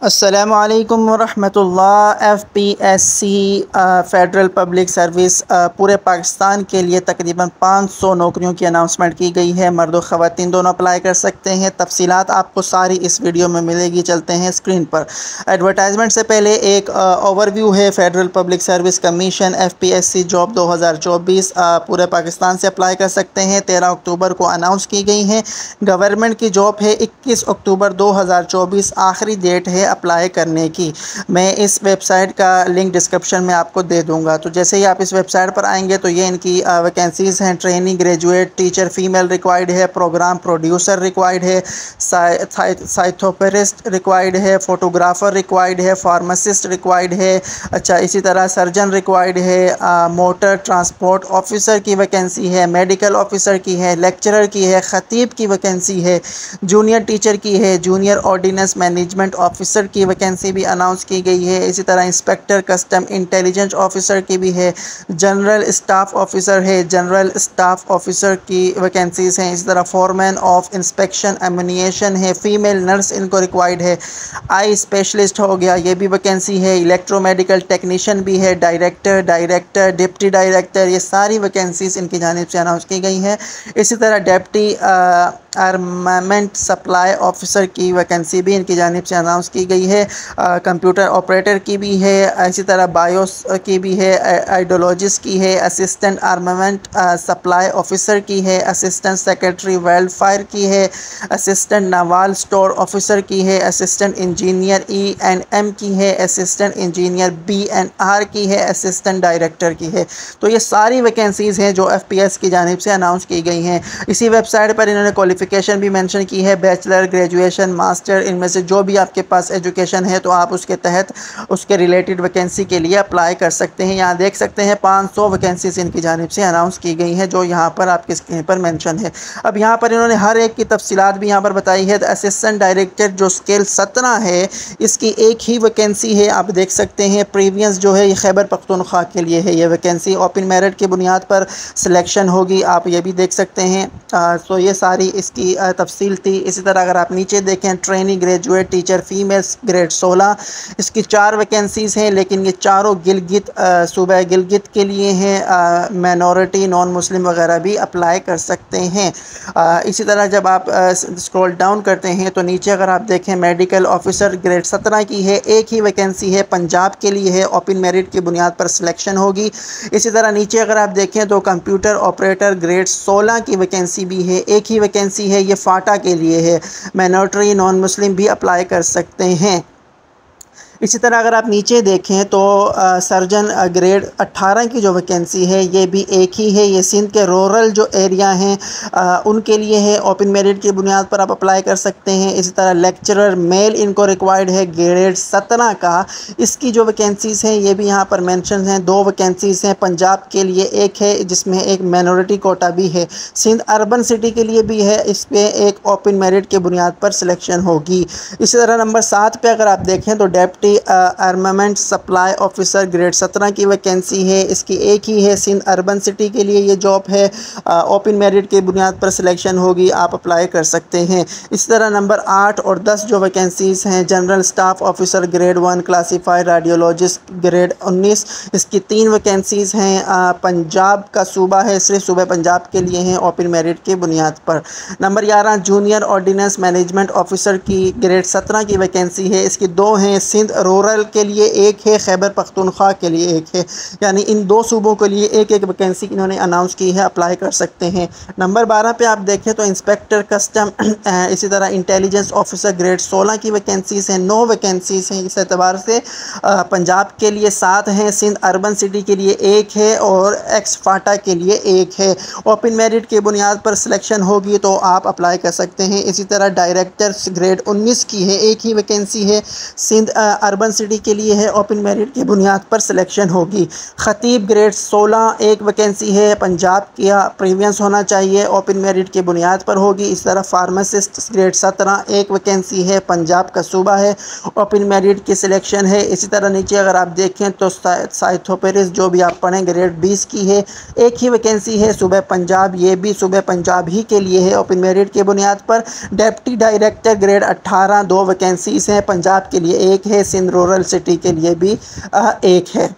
अस्सलामुअलैकुम वरहमतुल्लाह। FPSC Federal public service पूरे पाकिस्तान के लिए तकरीबन 500 नौकरियों की अनाउंसमेंट की गई है। मर्द और ख़वातीन दोनों अप्लाई कर सकते हैं। तफसीलात आपको सारी इस वीडियो में मिलेगी। चलते हैं स्क्रीन पर। एडवर्टाइजमेंट से पहले एक ओवरव्यू है। Federal public service commission FPSC job 2024 पूरे पाकिस्तान से अप्लाई कर सकते हैं। 13 अक्टूबर को अनाउंस की गई है। गवर्नमेंट की जॉब है। 21 अक्टूबर 2024 आखिरी डेट है अप्लाई करने की। मैं इस वेबसाइट का लिंक डिस्क्रिप्शन में आपको दे दूंगा। तो जैसे ही आप इस वेबसाइट पर आएंगे तो ये इनकी वैकेंसीज़ हैं। Training graduate teacher female required है, प्रोग्राम प्रोड्यूसर रिक्वायर्ड है, साइथोपेरिस्ट रिक्वायर्ड है, फोटोग्राफर रिक्वायर्ड है, फार्मासिस्ट रिक्वायर्ड है। अच्छा, इसी तरह सर्जन रिक्वायर्ड है, मोटर ट्रांसपोर्ट ऑफिसर की वैकेंसी है, मेडिकल ऑफिसर की है, लेक्चरर की है, ख़तीब की वैकेंसी है, जूनियर टीचर की है, जूनियर ऑर्डिनेंस मैनेजमेंट ऑफिसर की वैकेंसी भी अनाउंस की गई है। इसी तरह इंस्पेक्टर कस्टम इंटेलिजेंस ऑफिसर की भी है, जनरल स्टाफ ऑफिसर है, जनरल स्टाफ ऑफिसर की वैकेंसीज़ हैं। इसी तरह फोरमैन ऑफ इंस्पेक्शन एम्यूनिशन है, फीमेल नर्स इनको रिक्वायर्ड है। आई स्पेशलिस्ट हो गया, ये भी वैकेंसी है। इलेक्ट्रोमेडिकल टेक्नीशियन भी है, डायरेक्टर डिप्टी डायरेक्टर, ये सारी वैकेंसीज़ इनकी जानिब से अनाउंस की गई हैं। इसी तरह डिप्टी आर्मामेंट सप्लाई ऑफिसर की वैकेंसी भी इनकी जानिब से अनाउंस की गई है। कंप्यूटर ऑपरेटर की भी है। इसी तरह बायोस की भी है, आइडियोलॉजिस्ट की है, असिस्टेंट आर्मामेंट सप्लाई ऑफिसर की है, असिस्टेंट सेक्रेटरी वेलफेयर की है, असिस्टेंट नावाल स्टोर ऑफिसर की है, असिस्टेंट इंजीनियर E&M की है, असिस्टेंट इंजीनियर B&R की है, असिस्टेंट डायरेक्टर की है। तो ये सारी वैकेंसीज़ हैं जो FPS की जानिब से अनाउंस की गई हैं। इसी वेबसाइट पर इन्होंने क्वालिफ़िकेशन भी मेंशन की है, बैचलर ग्रेजुएशन मास्टर, इनमें से जो भी आपके पास एजुकेशन है तो आप उसके तहत उसके रिलेटेड वैकेंसी के लिए अप्लाई कर सकते हैं। यहाँ देख सकते हैं 500 वैकेंसीज इनकी जानिब से अनाउंस की गई हैं जो यहाँ पर आपके स्क्रीन पर मेंशन है। अब यहाँ पर इन्होंने हर एक की तफसीलात भी यहाँ पर बताई है। असिस्टेंट डायरेक्टर जो स्केल 17 है, इसकी एक ही वैकेंसी है। आप देख सकते हैं प्रीवियस जो है ये खैबर पख्तूनख्वा के लिए है। ये वैकेंसी ओपन मेरिट की बुनियाद पर सिलेक्शन होगी, आप ये भी देख सकते हैं। तो ये सारी इसकी तफसील थी। इसी तरह अगर आप नीचे देखें, training graduate teacher female grade 16, इसकी 4 वैकेंसीज़ हैं, लेकिन ये चारों गिलगित सूबा गिलगित के लिए हैं। माइनॉरिटी नॉन मुस्लिम वगैरह भी अप्लाई कर सकते हैं। इसी तरह जब आप स्क्रॉल डाउन करते हैं तो नीचे अगर आप देखें, मेडिकल ऑफिसर ग्रेड 17 की है, एक ही वैकेंसी है, पंजाब के लिए है, ओपन मेरिट की बुनियाद पर सिलेक्शन होगी। इसी तरह नीचे अगर आप देखें तो कंप्यूटर ऑपरेटर ग्रेड 16 की वैकेंसी भी है, एक ही वैकेंसी है, ये फाटा के लिए है। माइनॉरिटी नॉन मुस्लिम भी अप्लाई कर सकते हैं। इसी तरह अगर आप नीचे देखें तो सर्जन ग्रेड 18 की जो वैकेंसी है ये भी एक ही है। ये सिंध के रूरल जो एरिया हैं उनके लिए है, ओपन मेरिट की बुनियाद पर आप अप्लाई कर सकते हैं। इसी तरह लेक्चरर मेल इनको रिक्वायर्ड है ग्रेड 17 का, इसकी जो वैकेंसीज़ हैं ये भी यहाँ पर मेंशन हैं। 2 वैकेंसीज़ हैं, पंजाब के लिए एक है जिसमें एक माइनॉरिटी कोटा भी है, सिंध अर्बन सिटी के लिए भी है, इस पर एक ओपन मेरिट की बुनियाद पर सिलेक्शन होगी। इसी तरह नंबर 7 पे अगर आप देखें तो deputy armament supply officer grade 17 की वैकेंसी है, इसकी एक ही है, सिंध अर्बन सिटी के लिए ये जॉब है, ओपन मेरिट की बुनियाद पर सिलेक्शन होगी, आप अप्लाई कर सकते हैं। इस तरह नंबर 8 और 10 जो वैकेंसीज़ हैं, general staff officer grade 1 classified radiologist grade 19, इसकी 3 वैकेंसीज़ हैं। पंजाब का सूबा है, सिर्फ सूबे पंजाब के लिए हैं, ओपन मेरिट की बुनियाद पर। Number 11 junior ordnance management officer की ग्रेड 17 की वैकेंसी है, इसकी 2 हैं, सिंध रूरल के लिए एक है, खैबर पख्तूनख्वा के लिए एक है, यानी इन 2 सूबों के लिए एक एक वैकेंसी इन्होंने अनाउंस की है, अप्लाई कर सकते हैं। नंबर 12 पे आप देखें तो इंस्पेक्टर कस्टम इसी तरह इंटेलिजेंस ऑफिसर ग्रेड 16 की वैकेंसीज़ हैं, 9 वैकेंसीज़ हैं। इस एतबार से पंजाब के लिए 7 हैं, सिंध अर्बन सिटी के लिए 1 है और एक्स फाटा के लिए 1 है। ओपन मेरिट की बुनियाद पर सिलेक्शन होगी तो आप अप्लाई कर सकते हैं। इसी तरह डायरेक्टर ग्रेड 19 की है, एक ही वैकेंसी है, सिंध अर्बन सिटी के लिए है, ओपन मेरिट की बुनियाद पर सिलेक्शन होगी। ख़तीब ग्रेड 16 एक वैकेंसी है, पंजाब का प्रीवियंस होना चाहिए, ओपन मेरिट की बुनियाद पर होगी। इस तरह फार्मासिस्ट ग्रेड 17 एक वैकेंसी है, पंजाब का सूबा है, ओपन मेरिट की सिलेक्शन है। इसी तरह नीचे अगर आप देखें तो साइथोपेरिस जो भी आप पढ़ें ग्रेड 20 की है, एक ही वैकेंसी है, सूबे पंजाब, ये भी सूबे पंजाब ही के लिए है, ओपन मेरिट की बुनियाद पर। डेप्टी डायरेक्टर ग्रेड 18 दो वैकेंसीज हैं, पंजाब के लिए एक है, सिंध रूरल सिटी के लिए भी एक है।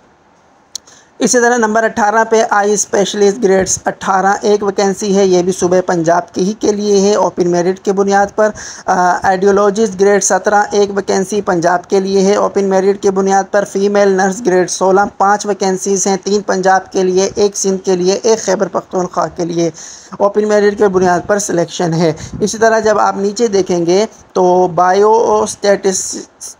इसी तरह नंबर 18 पे आई स्पेशलिस्ट ग्रेड्स 18 एक वैकेंसी है, ये भी सूबे पंजाब की ही के लिए है, ओपन मेरिट की बुनियाद पर। आइडियोलॉजिस्ट ग्रेड 17 एक वैकेंसी पंजाब के लिए है, ओपन मेरिट की बुनियाद पर। फीमेल नर्स ग्रेड 16 5 वैकेंसीज़ हैं, 3 पंजाब के लिए, एक सिंध के लिए, एक खैबर पख्तूनख्वा के लिए, ओपन मेरिट की बुनियाद पर सिलेक्शन है। इसी तरह जब आप नीचे देखेंगे तो बायो स्टेटिस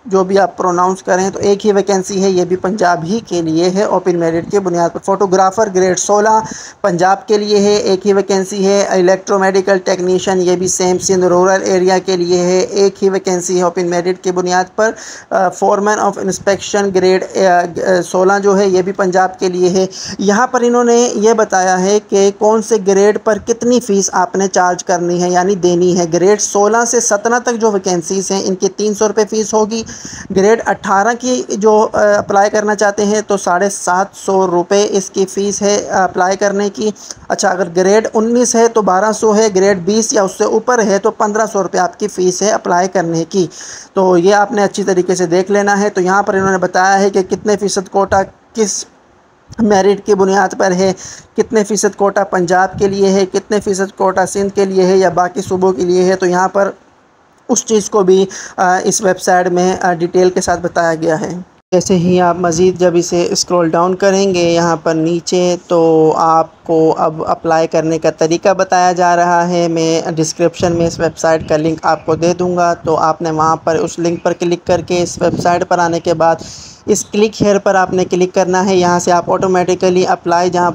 जो भी आप प्रोनाउंस करें तो एक ही वैकेंसी है, ये भी पंजाब ही के लिए है, ओपन मेरिट की बुनियाद पर। फोटोग्राफ़र ग्रेड 16 पंजाब के लिए है, एक ही वैकेंसी है। इलेक्ट्रोमेडिकल टेक्नीशियन ये भी सेम सिंध रूरल एरिया के लिए है, एक ही वैकेंसी है, ओपन मेरिट की बुनियाद पर। फोरमैन ऑफ इंस्पेक्शन ग्रेड 16 जो है ये भी पंजाब के लिए है। यहाँ पर इन्होंने ये बताया है कि कौन से ग्रेड पर कितनी फ़ीस आपने चार्ज करनी है यानी देनी है। ग्रेड 16 से 17 तक जो वैकेंसीज़ हैं इनकी 300 रुपये फ़ीस होगी। ग्रेड 18 की जो अप्लाई करना चाहते हैं तो 750 रुपये इसकी फ़ीस है अप्लाई करने की। अच्छा, अगर ग्रेड 19 है तो 1200 है, ग्रेड 20 या उससे ऊपर है तो 1500 रुपये आपकी फ़ीस है अप्लाई करने की। तो ये आपने अच्छी तरीके से देख लेना है। तो यहाँ पर इन्होंने बताया है कि कितने फ़ीसद कोटा किस मेरिट की बुनियाद पर है, कितने फ़ीसद कोटा पंजाब के लिए है, कितने फ़ीसद कोटा सिंध के लिए है या बाकी सूबों के लिए है। तो यहाँ पर उस चीज़ को भी इस वेबसाइट में डिटेल के साथ बताया गया है। जैसे ही आप मज़ीद जब इसे स्क्रॉल डाउन करेंगे यहाँ पर नीचे तो आपको अब अप्लाई करने का तरीका बताया जा रहा है। मैं डिस्क्रिप्शन में इस वेबसाइट का लिंक आपको दे दूँगा, तो आपने वहाँ पर उस लिंक पर क्लिक करके इस वेबसाइट पर आने के बाद इस क्लिक हेयर पर आपने क्लिक करना है। यहाँ से आप ऑटोमेटिकली अप्लाई जहाँ पर